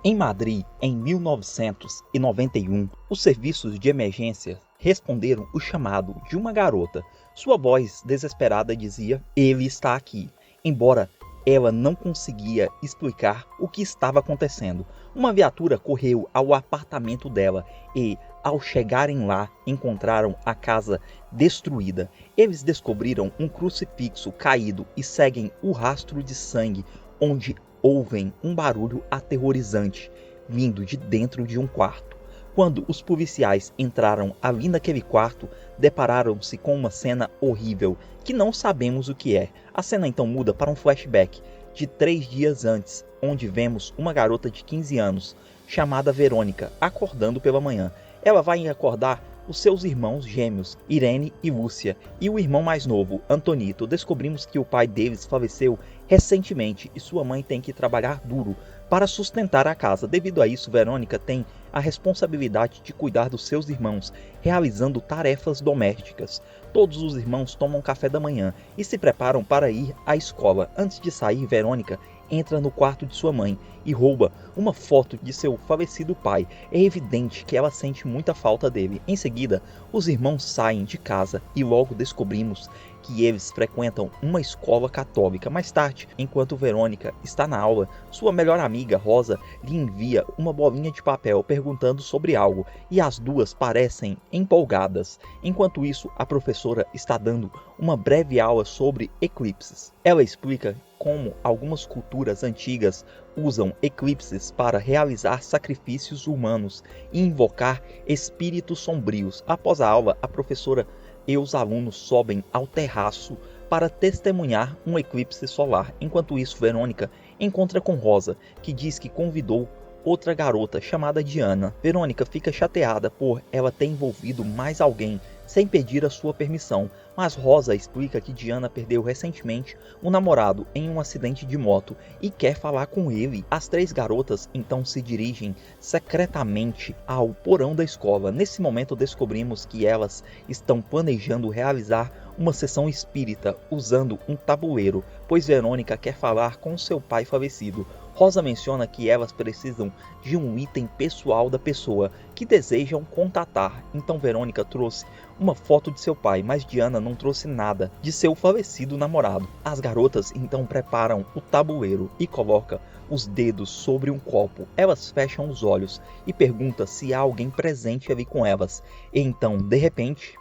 Em Madrid, em 1991, os serviços de emergência responderam o chamado de uma garota. Sua voz desesperada dizia: "Ele está aqui", embora ela não conseguia explicar o que estava acontecendo. Uma viatura correu ao apartamento dela e, ao chegarem lá, encontraram a casa destruída. Eles descobriram um crucifixo caído e seguem o rastro de sangue, onde ouvem um barulho aterrorizante vindo de dentro de um quarto. Quando os policiais entraram ali naquele quarto, depararam-se com uma cena horrível que não sabemos o que é. A cena então muda para um flashback de 3 dias antes, onde vemos uma garota de 15 anos, chamada Verônica, acordando pela manhã. Ela vai acordar os seus irmãos gêmeos, Irene e Lúcia, e o irmão mais novo, Antonito. Descobrimos que o pai deles faleceu recentemente e sua mãe tem que trabalhar duro para sustentar a casa. Devido a isso, Verônica tem a responsabilidade de cuidar dos seus irmãos, realizando tarefas domésticas. Todos os irmãos tomam café da manhã e se preparam para ir à escola. Antes de sair, Verônica entra no quarto de sua mãe e rouba uma foto de seu falecido pai. É evidente que ela sente muita falta dele. Em seguida, os irmãos saem de casa e logo descobrimos que eles frequentam uma escola católica. Mais tarde, enquanto Verônica está na aula, sua melhor amiga, Rosa, lhe envia uma bolinha de papel perguntando sobre algo e as duas parecem empolgadas. Enquanto isso, a professora está dando uma breve aula sobre eclipses. Ela explica como algumas culturas antigas usam eclipses para realizar sacrifícios humanos e invocar espíritos sombrios. Após a aula, a professora e os alunos sobem ao terraço para testemunhar um eclipse solar. Enquanto isso, Verônica encontra com Rosa, que diz que convidou outra garota chamada Diana. Verônica fica chateada por ela ter envolvido mais alguém sem pedir a sua permissão, mas Rosa explica que Diana perdeu recentemente um namorado em um acidente de moto e quer falar com ele. As 3 garotas então se dirigem secretamente ao porão da escola. Nesse momento descobrimos que elas estão planejando realizar uma sessão espírita usando um tabuleiro, pois Verônica quer falar com seu pai falecido. Rosa menciona que elas precisam de um item pessoal da pessoa que desejam contatar. Então Verônica trouxe uma foto de seu pai, mas Diana não trouxe nada de seu falecido namorado. As garotas então preparam o tabuleiro e colocam os dedos sobre um copo. Elas fecham os olhos e perguntam se há alguém presente ali com elas. E então, de repente,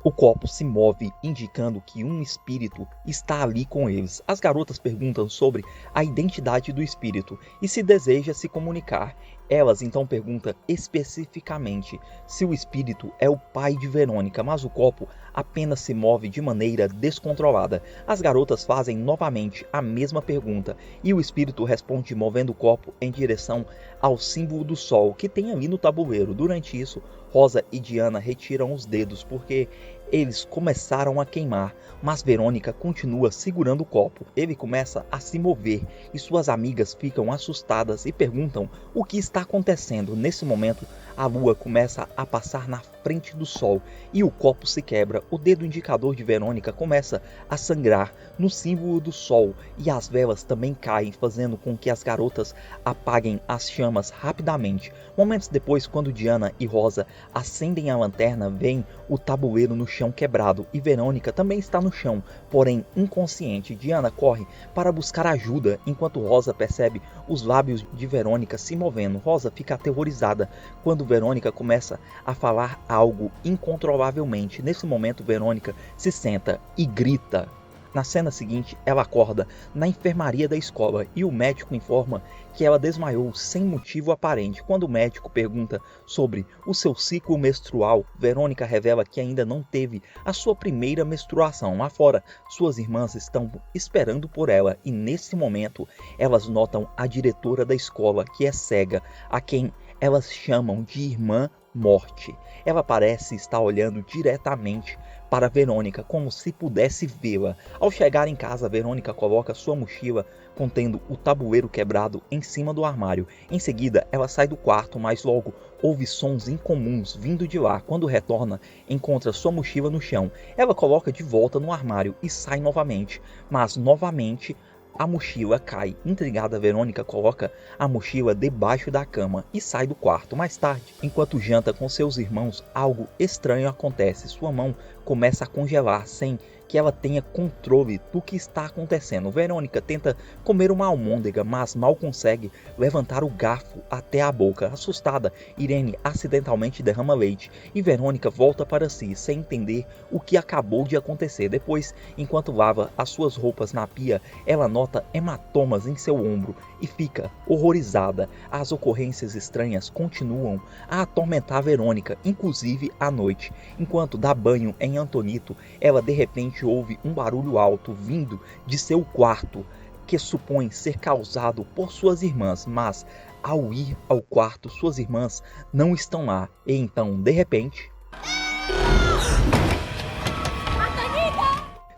o copo se move, indicando que um espírito está ali com eles. As garotas perguntam sobre a identidade do espírito e se deseja se comunicar. Elas então perguntam especificamente se o espírito é o pai de Verônica, mas o copo apenas se move de maneira descontrolada. As garotas fazem novamente a mesma pergunta e o espírito responde movendo o copo em direção ao símbolo do sol que tem ali no tabuleiro. Durante isso, Rosa e Diana retiram os dedos porque eles começaram a queimar, mas Verônica continua segurando o copo. Ele começa a se mover e suas amigas ficam assustadas e perguntam o que está acontecendo. Nesse momento, a lua começa a passar na frente do sol e o copo se quebra. O dedo indicador de Verônica começa a sangrar no símbolo do sol e as velas também caem, fazendo com que as garotas apaguem as chamas rapidamente. Momentos depois, quando Diana e Rosa acendem a lanterna, veem o tabuleiro no chão quebrado e Verônica também está no chão, porém inconsciente. Diana corre para buscar ajuda, enquanto Rosa percebe os lábios de Verônica se movendo. Rosa fica aterrorizada quando Verônica começa a falar algo incontrolavelmente. Nesse momento, Verônica se senta e grita. Na cena seguinte, ela acorda na enfermaria da escola e o médico informa que ela desmaiou sem motivo aparente. Quando o médico pergunta sobre o seu ciclo menstrual, Verônica revela que ainda não teve a sua primeira menstruação. Lá fora, suas irmãs estão esperando por ela e nesse momento elas notam a diretora da escola, que é cega, a quem elas chamam de Irmã Morte. Ela parece estar olhando diretamente para Verônica, como se pudesse vê-la. Ao chegar em casa, Verônica coloca sua mochila contendo o tabuleiro quebrado em cima do armário. Em seguida, ela sai do quarto, mas logo ouve sons incomuns vindo de lá. Quando retorna, encontra sua mochila no chão. Ela coloca de volta no armário e sai novamente, mas novamente a mochila cai. Intrigada, Verônica coloca a mochila debaixo da cama e sai do quarto. Mais tarde, enquanto janta com seus irmãos, algo estranho acontece. Sua mão começa a congelar sem que ela tenha controle do que está acontecendo. Verônica tenta comer uma almôndega, mas mal consegue levantar o garfo até a boca. Assustada, Irene acidentalmente derrama leite e Verônica volta para si, sem entender o que acabou de acontecer. Depois, enquanto lava as suas roupas na pia, ela nota hematomas em seu ombro e fica horrorizada. As ocorrências estranhas continuam a atormentar Verônica, inclusive à noite. Enquanto dá banho em Antonito, ela de repente ouve um barulho alto vindo de seu quarto, que supõe ser causado por suas irmãs, mas ao ir ao quarto, suas irmãs não estão lá, e então, de repente,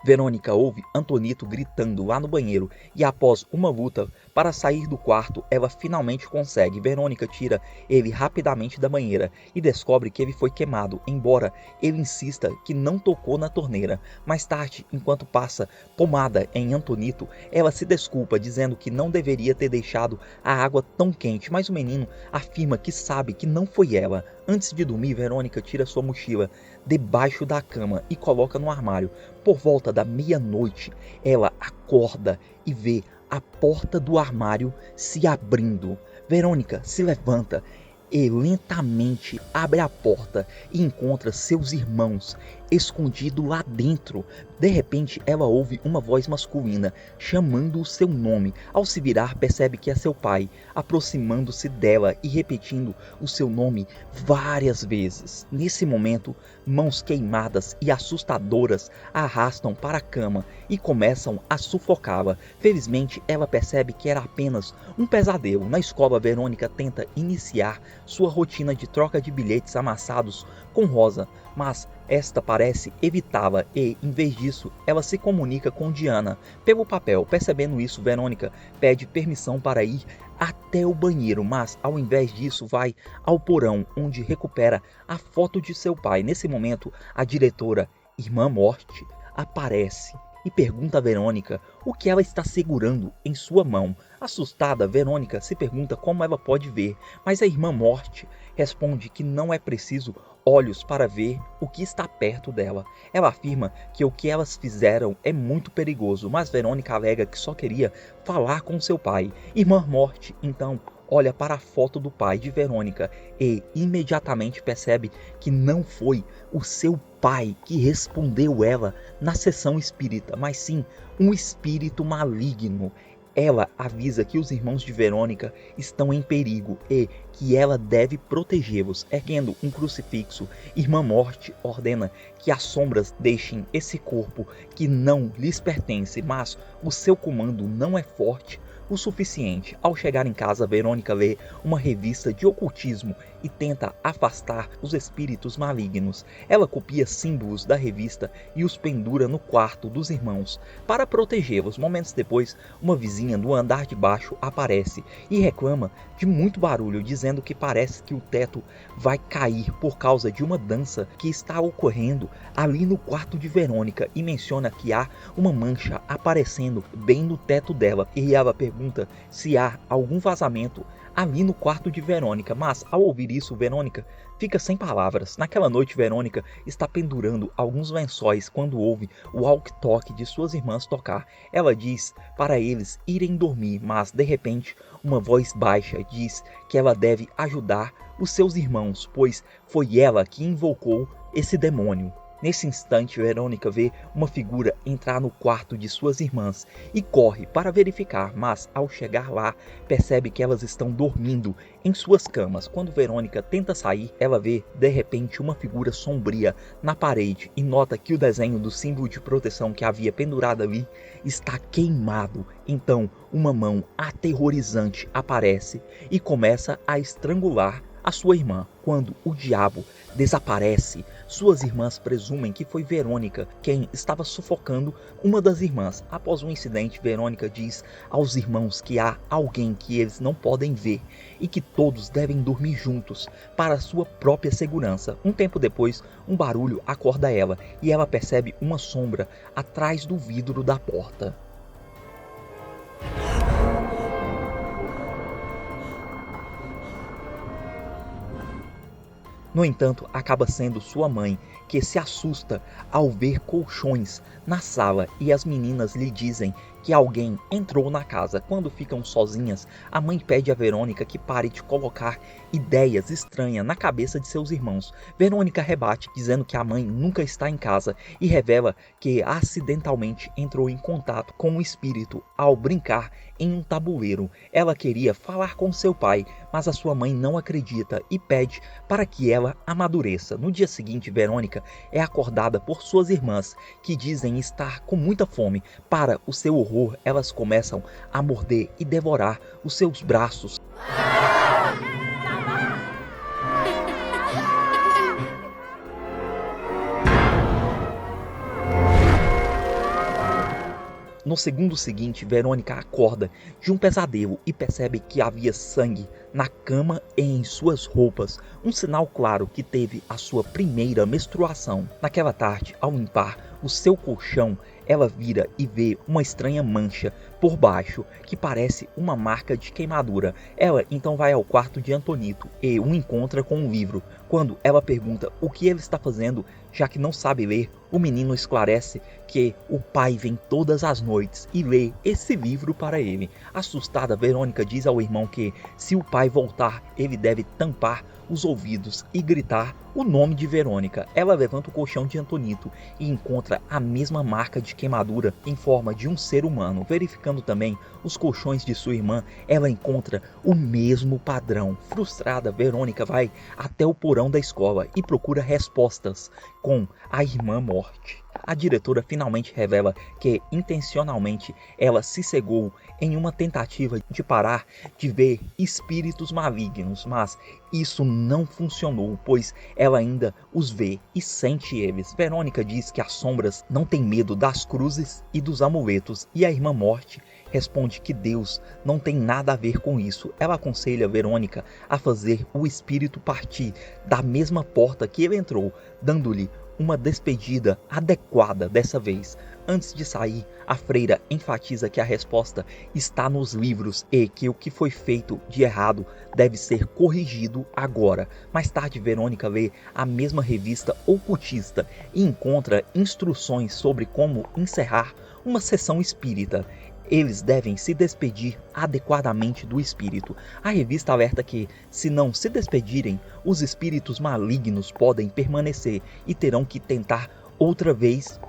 Verônica ouve Antonito gritando lá no banheiro e após uma luta para sair do quarto, ela finalmente consegue. Verônica tira ele rapidamente da banheira e descobre que ele foi queimado, embora ele insista que não tocou na torneira. Mais tarde, enquanto passa pomada em Antonito, ela se desculpa dizendo que não deveria ter deixado a água tão quente, mas o menino afirma que sabe que não foi ela. Antes de dormir, Verônica tira sua mochila debaixo da cama e coloca no armário. Por volta da meia-noite, ela acorda e vê a porta do armário se abrindo. Verônica se levanta e lentamente abre a porta e encontra seus irmãos escondidos lá dentro. De repente, ela ouve uma voz masculina chamando o seu nome. Ao se virar, percebe que é seu pai, aproximando-se dela e repetindo o seu nome várias vezes. Nesse momento, mãos queimadas e assustadoras a arrastam para a cama e começam a sufocá-la. Felizmente, ela percebe que era apenas um pesadelo. Na escola, Verônica tenta iniciar sua rotina de troca de bilhetes amassados com Rosa, mas esta parece evitá-la e, em vez disso, ela se comunica com Diana pelo papel. Percebendo isso, Verônica pede permissão para ir até o banheiro, mas ao invés disso vai ao porão, onde recupera a foto de seu pai. Nesse momento, a diretora, Irmã Morte, aparece e pergunta a Verônica o que ela está segurando em sua mão. Assustada, Verônica se pergunta como ela pode ver, mas a Irmã Morte responde que não é preciso olhos para ver o que está perto dela. Ela afirma que o que elas fizeram é muito perigoso, mas Verônica alega que só queria falar com seu pai. Irmã Morte, então, olha para a foto do pai de Verônica e imediatamente percebe que não foi o seu pai que respondeu ela na sessão espírita, mas sim um espírito maligno. Ela avisa que os irmãos de Verônica estão em perigo e que ela deve protegê-los. Erguendo um crucifixo, Irmã Morte ordena que as sombras deixem esse corpo que não lhes pertence, mas o seu comando não é forte o suficiente. Ao chegar em casa, Verônica lê uma revista de ocultismo e tenta afastar os espíritos malignos. Ela copia símbolos da revista e os pendura no quarto dos irmãos para protegê-los. Momentos depois, uma vizinha do andar de baixo aparece e reclama de muito barulho, dizendo que parece que o teto vai cair por causa de uma dança que está ocorrendo ali no quarto de Verônica e menciona que há uma mancha aparecendo bem no teto dela e ela pergunta se há algum vazamento ali no quarto de Verônica, mas ao ouvir isso, Verônica fica sem palavras. Naquela noite, Verônica está pendurando alguns lençóis quando ouve o walkie-talkie de suas irmãs tocar. Ela diz para eles irem dormir, mas de repente uma voz baixa diz que ela deve ajudar os seus irmãos, pois foi ela que invocou esse demônio. Nesse instante, Verônica vê uma figura entrar no quarto de suas irmãs e corre para verificar, mas ao chegar lá, percebe que elas estão dormindo em suas camas. Quando Verônica tenta sair, ela vê de repente uma figura sombria na parede e nota que o desenho do símbolo de proteção que havia pendurado ali está queimado. Então, uma mão aterrorizante aparece e começa a estrangular a sua irmã. Quando o diabo desaparece, suas irmãs presumem que foi Verônica quem estava sufocando uma das irmãs. Após o incidente, Verônica diz aos irmãos que há alguém que eles não podem ver e que todos devem dormir juntos para sua própria segurança. Um tempo depois, um barulho acorda ela e ela percebe uma sombra atrás do vidro da porta. No entanto, acaba sendo sua mãe que se assusta ao ver colchões na sala e as meninas lhe dizem que alguém entrou na casa. Quando ficam sozinhas, a mãe pede a Verônica que pare de colocar ideias estranhas na cabeça de seus irmãos. Verônica rebate, dizendo que a mãe nunca está em casa e revela que acidentalmente entrou em contato com o espírito ao brincar em um tabuleiro. Ela queria falar com seu pai, mas a sua mãe não acredita e pede para que ela amadureça. No dia seguinte, Verônica é acordada por suas irmãs, que dizem estar com muita fome. Para o seu horror, elas começam a morder e devorar os seus braços. No segundo seguinte, Verônica acorda de um pesadelo e percebe que havia sangue na cama e em suas roupas, um sinal claro que teve a sua primeira menstruação. Naquela tarde, ao limpar o seu colchão, ela vira e vê uma estranha mancha por baixo, que parece uma marca de queimadura. Ela então vai ao quarto de Antonito e o encontra com um livro. Quando ela pergunta o que ele está fazendo, já que não sabe ler, o menino esclarece que o pai vem todas as noites e lê esse livro para ele. Assustada, Verônica diz ao irmão que, se o pai voltar, ele deve tampar os ouvidos e gritar o nome de Verônica. Ela levanta o colchão de Antonito e encontra a mesma marca de queimadura em forma de um ser humano. Verificando também os colchões de sua irmã, ela encontra o mesmo padrão. Frustrada, Verônica vai até o porão da escola e procura respostas com a irmã morte. A diretora finalmente revela que intencionalmente ela se cegou em uma tentativa de parar de ver espíritos malignos, mas isso não funcionou, pois ela ainda os vê e sente eles. Verônica diz que as sombras não têm medo das cruzes e dos amuletos, e a irmã morte responde que Deus não tem nada a ver com isso. Ela aconselha Verônica a fazer o espírito partir da mesma porta que ele entrou, dando-lhe uma despedida adequada dessa vez. Antes de sair, a freira enfatiza que a resposta está nos livros e que o que foi feito de errado deve ser corrigido agora. Mais tarde, Verônica lê a mesma revista ocultista e encontra instruções sobre como encerrar uma sessão espírita. Eles devem se despedir adequadamente do espírito. A revista alerta que, se não se despedirem, os espíritos malignos podem permanecer e terão que tentar outra vez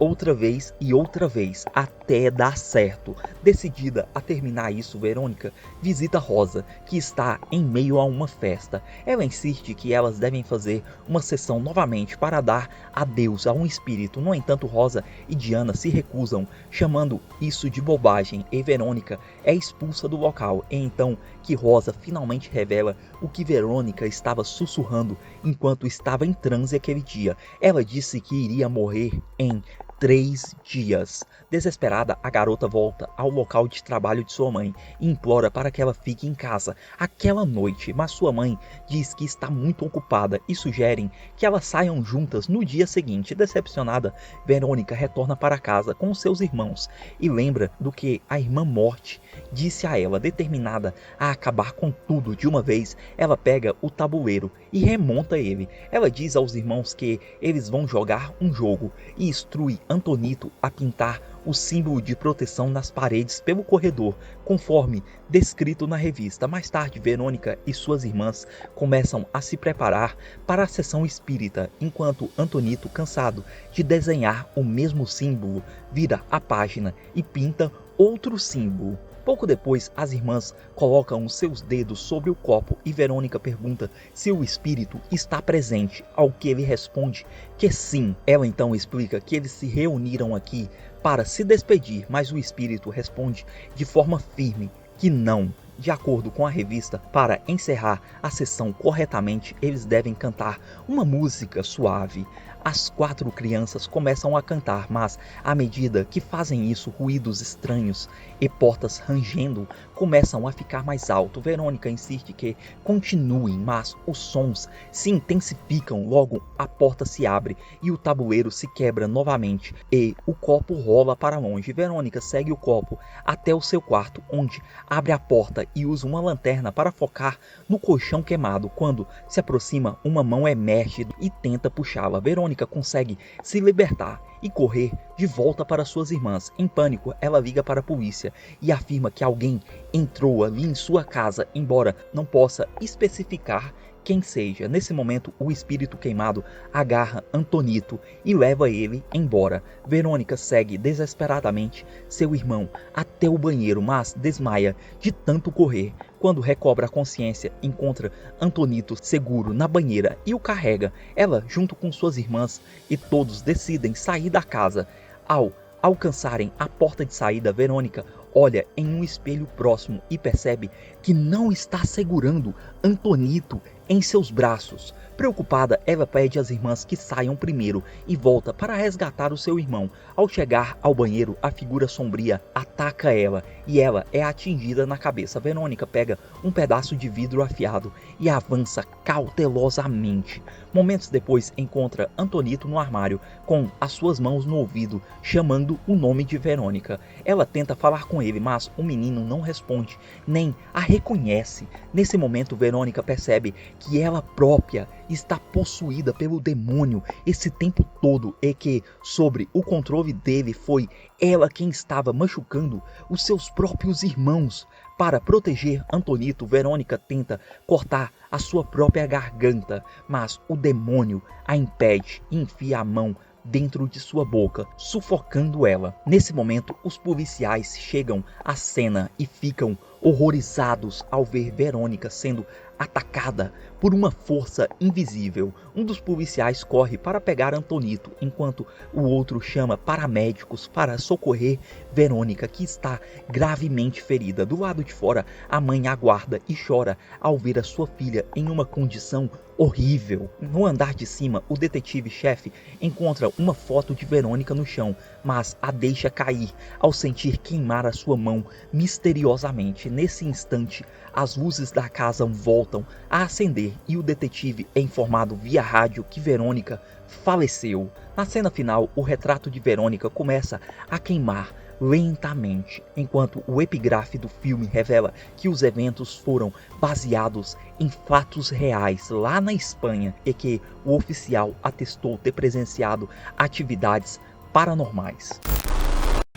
e outra vez, até dar certo. Decidida a terminar isso, Verônica visita Rosa, que está em meio a uma festa. Ela insiste que elas devem fazer uma sessão novamente para dar adeus a um espírito. No entanto, Rosa e Diana se recusam, chamando isso de bobagem, e Verônica é expulsa do local. É então que Rosa finalmente revela o que Verônica estava sussurrando enquanto estava em transe aquele dia. Ela disse que iria morrer em 3 dias. Desesperada, a garota volta ao local de trabalho de sua mãe e implora para que ela fique em casa aquela noite, mas sua mãe diz que está muito ocupada e sugerem que elas saiam juntas no dia seguinte. Decepcionada, Verônica retorna para casa com seus irmãos e lembra do que a irmã morte disse a ela. Determinada a acabar com tudo de uma vez, ela pega o tabuleiro e remonta ele. Ela diz aos irmãos que eles vão jogar um jogo e instrui Antonito a pintar o símbolo de proteção nas paredes pelo corredor, conforme descrito na revista. Mais tarde, Verônica e suas irmãs começam a se preparar para a sessão espírita, enquanto Antonito, cansado de desenhar o mesmo símbolo, vira a página e pinta outro símbolo. Pouco depois, as irmãs colocam os seus dedos sobre o copo e Verônica pergunta se o espírito está presente, ao que ele responde que sim. Ela então explica que eles se reuniram aqui para se despedir, mas o espírito responde de forma firme que não. De acordo com a revista, para encerrar a sessão corretamente, eles devem cantar uma música suave. As 4 crianças começam a cantar, mas à medida que fazem isso, ruídos estranhos e portas rangendo começam a ficar mais alto. Verônica insiste que continuem, mas os sons se intensificam. Logo a porta se abre e o tabuleiro se quebra novamente e o copo rola para longe. Verônica segue o copo até o seu quarto, onde abre a porta e usa uma lanterna para focar no colchão queimado. Quando se aproxima, uma mão emerge e tenta puxá-la. Verônica consegue se libertar e correr de volta para suas irmãs. Em pânico, ela liga para a polícia e afirma que alguém entrou ali em sua casa, embora não possa especificar quem seja. Nesse momento, o espírito queimado agarra Antonito e leva ele embora. Verônica segue desesperadamente seu irmão até o banheiro, mas desmaia de tanto correr. Quando recobra a consciência, encontra Antonito seguro na banheira e o carrega. Ela, junto com suas irmãs, e todos decidem sair da casa. Ao alcançarem a porta de saída, Verônica olha em um espelho próximo e percebe que não está segurando Antonito em seus braços. Preocupada, ela pede às irmãs que saiam primeiro e volta para resgatar o seu irmão. Ao chegar ao banheiro, a figura sombria ataca ela e ela é atingida na cabeça. Verônica pega um pedaço de vidro afiado e avança cautelosamente. Momentos depois, encontra Antonito no armário com as suas mãos no ouvido, chamando o nome de Verônica. Ela tenta falar com ele, mas o menino não responde, nem a reconhece. Nesse momento, Verônica percebe que ela própria está possuída pelo demônio esse tempo todo e que, sobre o controle dele, foi ela quem estava machucando os seus próprios irmãos. Para proteger Antonito, Verônica tenta cortar a sua própria garganta, mas o demônio a impede e enfia a mão dentro de sua boca, sufocando ela. Nesse momento, os policiais chegam à cena e ficam horrorizados ao ver Verônica sendo atacada por uma força invisível. Um dos policiais corre para pegar Antonito, enquanto o outro chama paramédicos para socorrer Verônica, que está gravemente ferida. Do lado de fora, a mãe aguarda e chora ao ver a sua filha em uma condição horrível. No andar de cima, o detetive-chefe encontra uma foto de Verônica no chão, mas a deixa cair ao sentir queimar a sua mão misteriosamente. Nesse instante, as luzes da casa voltam a acender e o detetive é informado via rádio que Verônica faleceu. Na cena final, o retrato de Verônica começa a queimar lentamente, enquanto o epígrafe do filme revela que os eventos foram baseados em fatos reais lá na Espanha e que o oficial atestou ter presenciado atividades paranormais.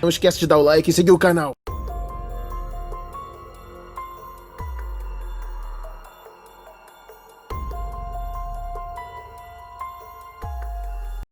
Não esquece de dar o like e seguir o canal.